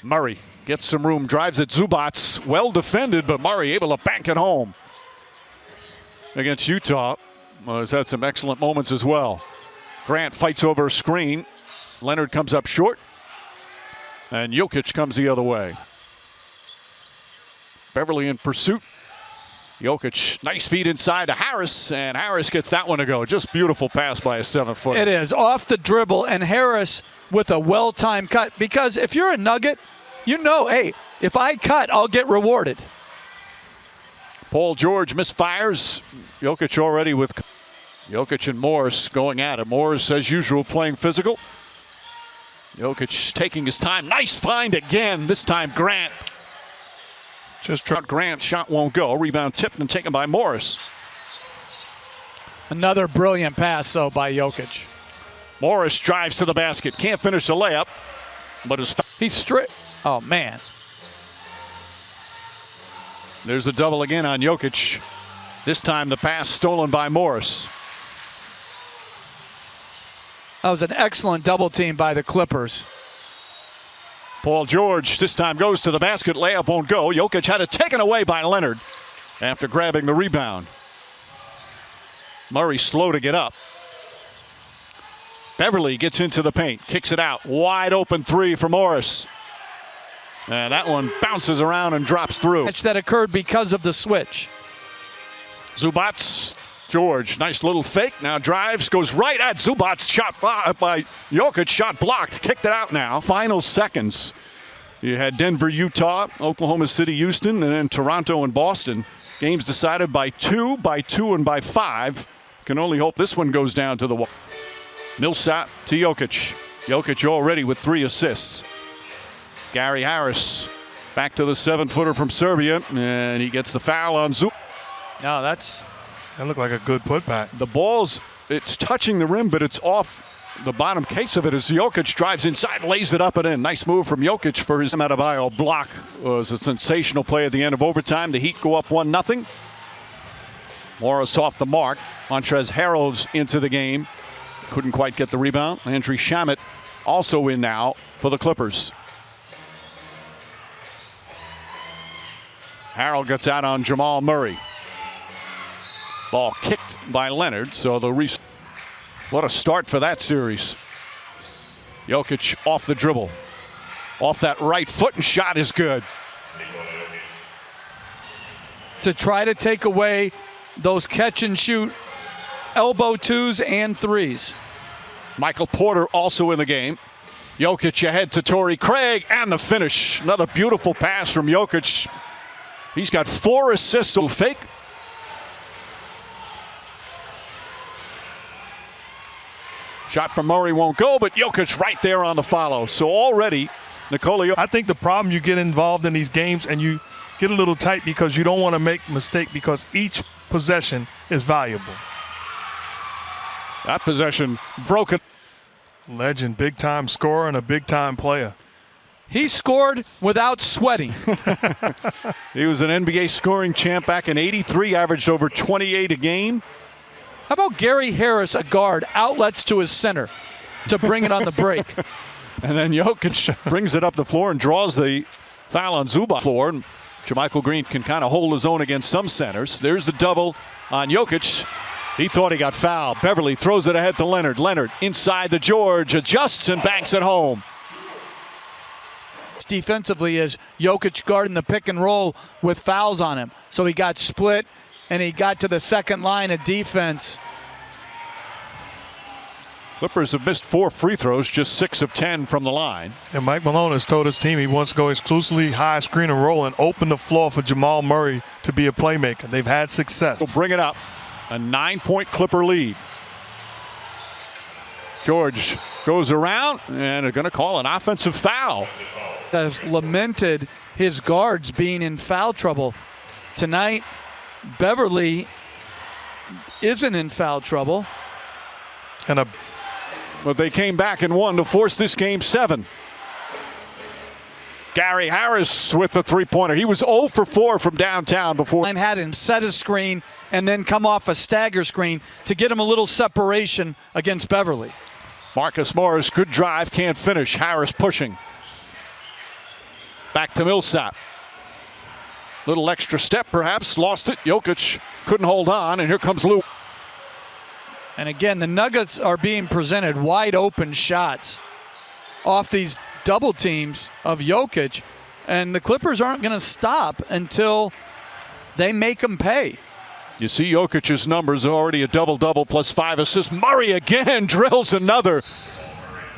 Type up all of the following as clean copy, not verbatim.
Murray gets some room, drives it. Zubats, well defended, but Murray able to bank it home. Against Utah, has had some excellent moments as well. Grant fights over a screen. Leonard comes up short. And Jokic comes the other way. Beverly in pursuit. Jokic, nice feed inside to Harris, and Harris gets that one to go. Just beautiful pass by a 7-footer. It is, off the dribble, and Harris with a well-timed cut. Because if you're a Nugget, you know, hey, if I cut, I'll get rewarded. Paul George misfires. Jokic already with Jokic and Morris going at it. Morris, as usual, playing physical. Jokic taking his time. Nice find again. This time Grant. Just tried. Grant shot won't go. Rebound tipped and taken by Morris. Another brilliant pass, though, by Jokic. Morris drives to the basket. Can't finish the layup, but he's straight. Oh, man. There's a double again on Jokic. This time the pass stolen by Morris. That was an excellent double team by the Clippers. Paul George this time goes to the basket. Layup won't go. Jokic had it taken away by Leonard after grabbing the rebound. Murray slow to get up. Beverly gets into the paint, kicks it out. Wide open three for Morris. And that one bounces around and drops through. That occurred because of the switch. Zubats, George, nice little fake. Now drives, goes right at Zubats. Shot by Jokic, shot blocked. Kicked it out now. Final seconds. You had Denver, Utah, Oklahoma City, Houston, and then Toronto and Boston. Games decided by 2, and by 5. Can only hope this one goes down to the wall. Millsap to Jokic. Jokic already with 3 assists. Gary Harris back to the 7-footer from Serbia, and he gets the foul on Zubats. No, that looked like a good putback. The ball's, it's touching the rim, but it's off the bottom case of it as Jokic drives inside, lays it up and in. Nice move from Jokic for his Adebayo block. It was a sensational play at the end of overtime. The Heat go up 1-0. Morris off the mark. Montrezl Harrell's into the game. Couldn't quite get the rebound. Landry Shamet also in now for the Clippers. Harrell gets out on Jamal Murray. Ball kicked by Leonard, so what a start for that series. Jokic off the dribble. Off that right foot, and shot is good. To try to take away those catch and shoot elbow 2s and 3s. Michael Porter also in the game. Jokic ahead to Torrey Craig, and the finish. Another beautiful pass from Jokic. He's got 4 assists. Fake. Shot from Murray won't go, but Jokic right there on the follow. So already, Nikola Jokic. I think the problem, you get involved in these games and you get a little tight because you don't want to make a mistake because each possession is valuable. That possession broken. Legend, big-time scorer and a big-time player. He scored without sweating. He was an NBA scoring champ back in '83, averaged over 28 a game. How about Gary Harris, a guard, outlets to his center to bring it on the break? And then Jokic brings it up the floor and draws the foul on Zubats. Floor. And JaMychal Green can kind of hold his own against some centers. There's the double on Jokic. He thought he got fouled. Beverly throws it ahead to Leonard. Leonard inside to George, adjusts and banks it home. Defensively is Jokic guarding the pick and roll with fouls on him. So he got split and he got to the second line of defense. Clippers have missed 4 free throws, just 6 of 10 from the line. And Mike Malone has told his team he wants to go exclusively high screen and roll and open the floor for Jamal Murray to be a playmaker. They've had success. We'll bring it up. A 9-point Clipper lead. George goes around and they're going to call an offensive foul. Has lamented his guards being in foul trouble. Tonight, Beverly isn't in foul trouble. But they came back and won to force this game 7. Gary Harris with the 3-pointer. He was 0 for 4 from downtown before. And had him set a screen and then come off a stagger screen to get him a little separation against Beverly. Marcus Morris, good drive, can't finish. Harris pushing. Back to Millsap. Little extra step perhaps, lost it. Jokic couldn't hold on, and here comes Lou. And again, the Nuggets are being presented wide open shots off these double teams of Jokic, and the Clippers aren't going to stop until they make them pay. You see Jokic's numbers are already a double-double plus 5 assists. Murray again drills another.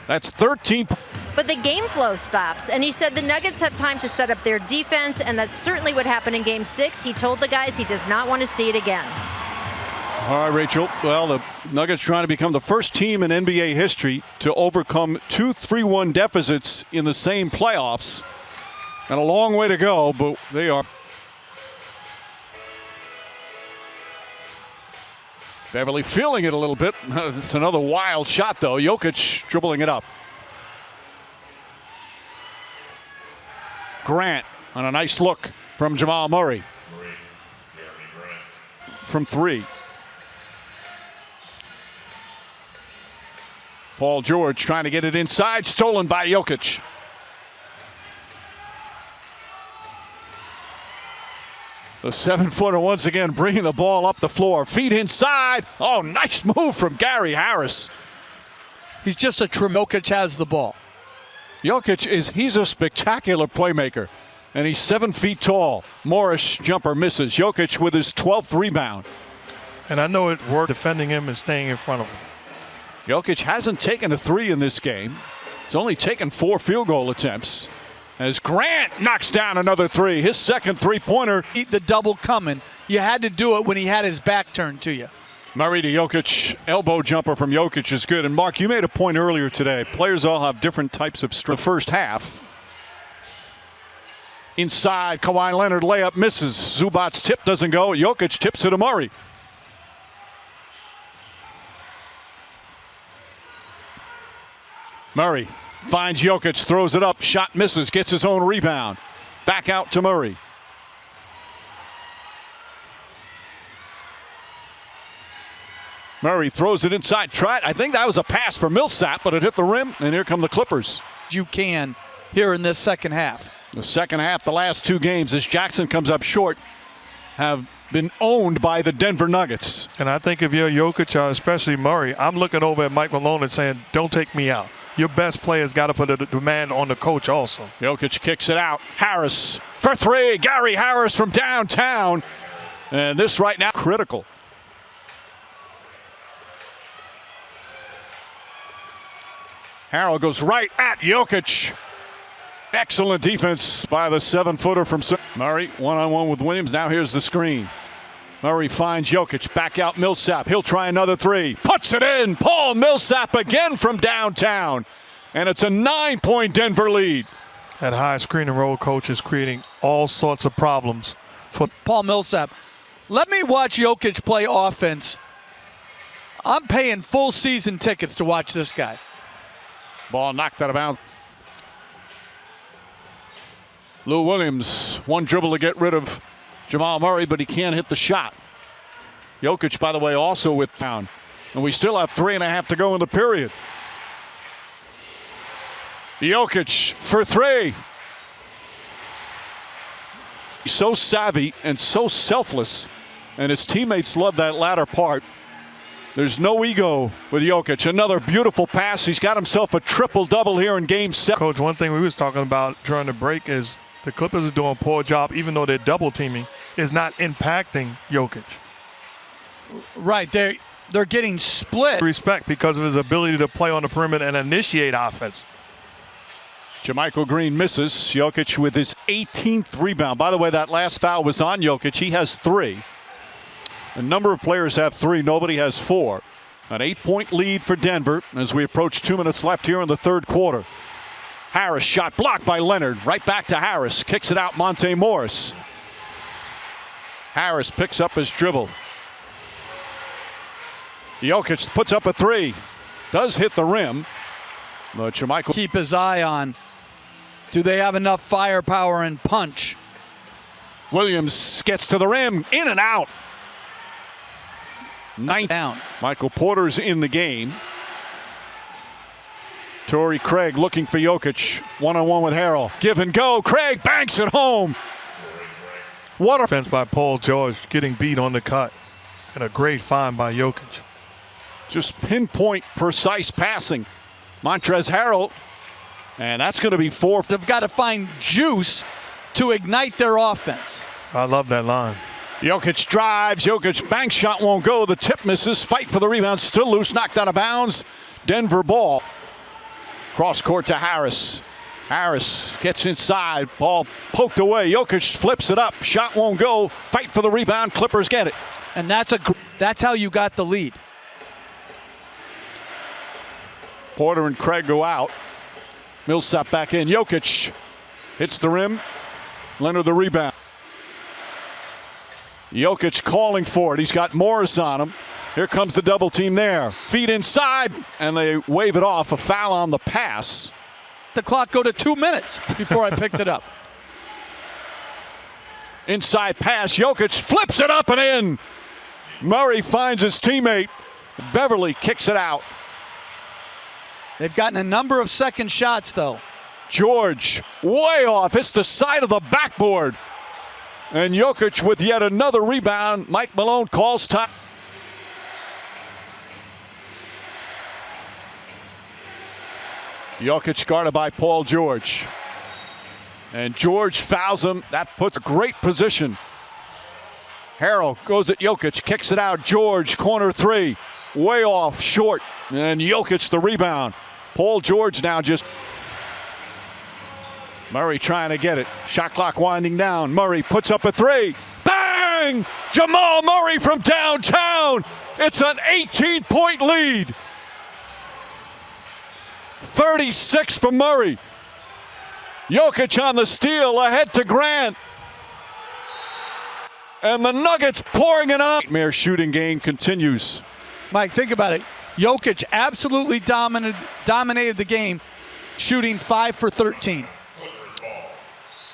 That's 13. But the game flow stops, and he said the Nuggets have time to set up their defense, and that's certainly what happened in Game 6. He told the guys he does not want to see it again. All right, Rachel. Well, the Nuggets trying to become the first team in NBA history to overcome 2 3-1 deficits in the same playoffs. And a long way to go, but they are. Beverly feeling it a little bit. It's another wild shot, though. Jokic dribbling it up. Grant on a nice look from Jamal Murray. From 3. Paul George trying to get it inside. Stolen by Jokic. The 7-footer once again bringing the ball up the floor. Feet inside. Oh, nice move from Gary Harris. He's just a Jokic has the ball. Jokic he's a spectacular playmaker, and he's 7 feet tall. Morris jumper misses. Jokic with his 12th rebound. And I know it worked defending him and staying in front of him. Jokic hasn't taken a 3 in this game. He's only taken 4 field goal attempts. As Grant knocks down another 3, his second three-pointer. The double coming. You had to do it when he had his back turned to you. Murray to Jokic, elbow jumper from Jokic is good. And Mark, you made a point earlier today. Players all have different types of strength. The first half. Inside, Kawhi Leonard layup misses. Zubac's tip doesn't go. Jokic tips it to Murray. Murray finds Jokic, throws it up, shot misses, gets his own rebound. Back out to Murray. Murray throws it inside. I think that was a pass for Millsap, but it hit the rim, and here come the Clippers. You can here in this second half. The second half, the last 2 games, as Jackson comes up short, have been owned by the Denver Nuggets. And I think if you're Jokic, especially Murray, I'm looking over at Mike Malone and saying, don't take me out. Your best player's got to put a demand on the coach also. Jokic kicks it out. Harris for 3. Gary Harris from downtown. And this right now, critical. Harrell goes right at Jokic. Excellent defense by the 7-footer from Murray. One-on-one with Williams. Now here's the screen. Murray finds Jokic. Back out Millsap. He'll try another 3. Puts it in. Paul Millsap again from downtown. And it's a 9-point Denver lead. That high screen and roll coach is creating all sorts of problems for Paul Millsap. Let me watch Jokic play offense. I'm paying full season tickets to watch this guy. Ball knocked out of bounds. Lou Williams, one dribble to get rid of Jamal Murray, but he can't hit the shot. Jokic, by the way, also with down. And we still have 3.5 to go in the period. Jokic for 3. He's so savvy and so selfless, and his teammates love that latter part. There's no ego with Jokic. Another beautiful pass. He's got himself a triple-double here in Game 7. Coach, one thing we was talking about during the break is the Clippers are doing a poor job, even though they're double teaming, is not impacting Jokic. Right, they're getting split. Respect because of his ability to play on the perimeter and initiate offense. JaMychal Green misses. Jokic with his 18th rebound. By the way, that last foul was on Jokic. He has 3. A number of players have 3. Nobody has 4. An 8-point lead for Denver as we approach 2 minutes left here in the third quarter. Harris shot blocked by Leonard. Right back to Harris. Kicks it out Monte Morris. Harris picks up his dribble. Jokic puts up a 3. Does hit the rim. But JaMychal keep his eye on. Do they have enough firepower and punch? Williams gets to the rim. In and out. 9 down. Michael Porter's in the game. Torrey Craig looking for Jokic. One-on-one with Harrell. Give and go. Craig banks it home. What a Defense by Paul George, getting beat on the cut. And a great find by Jokic. just pinpoint precise passing. Montrezl Harrell. And that's going to be 4. They've got to find juice to ignite their offense. I love that line. Jokic drives. Jokic bank shot won't go. The tip misses. Fight for the rebound. Still loose. Knocked out of bounds. Denver ball. Cross court to Harris. Harris gets inside. Ball poked away. Jokic flips it up. Shot won't go. Fight for the rebound. Clippers get it. And that's how you got the lead. Porter and Craig go out. Millsap back in. Jokic hits the rim. Leonard the rebound. Jokic calling for it. He's got Morris on him. Here comes the double team there. Feet inside, and they wave it off. A foul on the pass. The clock go to 2 minutes before I picked it up. Inside pass. Jokic flips it up and in. Murray finds his teammate. Beverly kicks it out. They've gotten a number of second shots, though. George way off. It's the side of the backboard. And Jokic with yet another rebound. Mike Malone calls time. Jokic guarded by Paul George. And George fouls him. That puts great position. Harrell goes at Jokic, kicks it out. George, corner three. Way off, short. And Jokic the rebound. Paul George now just... Murray trying to get it. Shot clock winding down. Murray puts up a three. Bang! Jamal Murray from downtown. It's an 18-point lead. 36 for Murray. Jokic on the steal, ahead to Grant. And the Nuggets pouring it on. Nightmare shooting game continues. Mike, think about it. Jokic absolutely dominated the game, shooting 5 for 13.